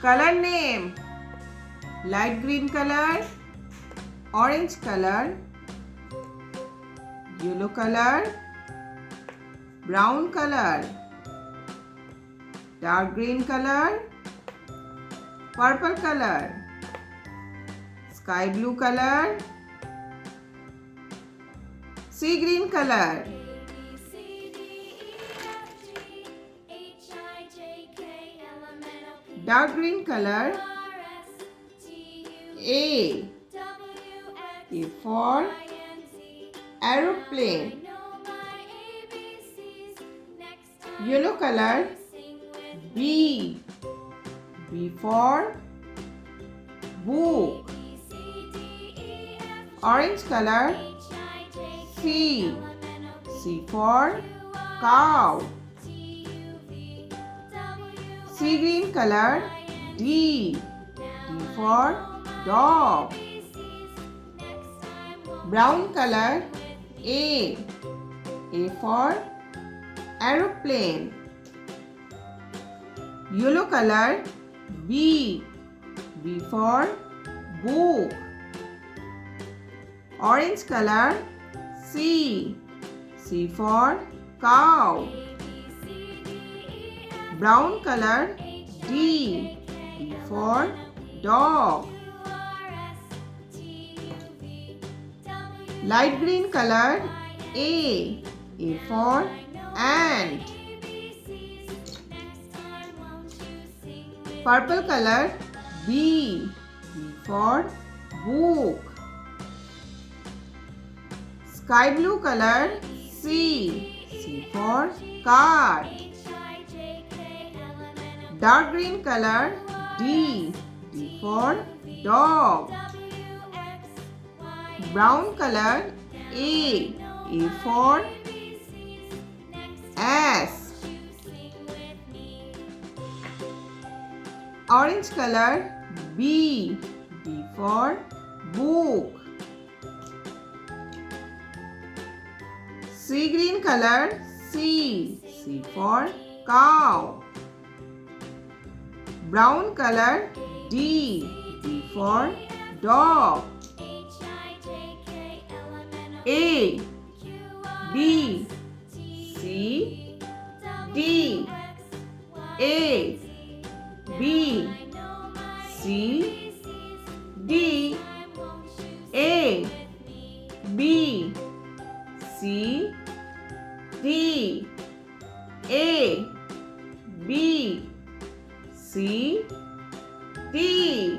Color name: light green color, orange color, yellow color, brown color, dark green color, purple color, sky blue color, sea green color, dark green color. A for aeroplane. Yellow color. B for book. Orange color. C for cow. Sea green color. D for dog. Brown color. A for aeroplane. Yellow color. B for book. Orange color. C for cow. Brown color. D for dog. Light green color. A for ant. Purple color. B for book. Sky blue color. C for card. Dark green color. D for dog. Brown color. A for ass. Orange color. B for book. Sea green color. C for cow. Brown color. D for dog. A B C D. A B C D. A B C D. A B C D.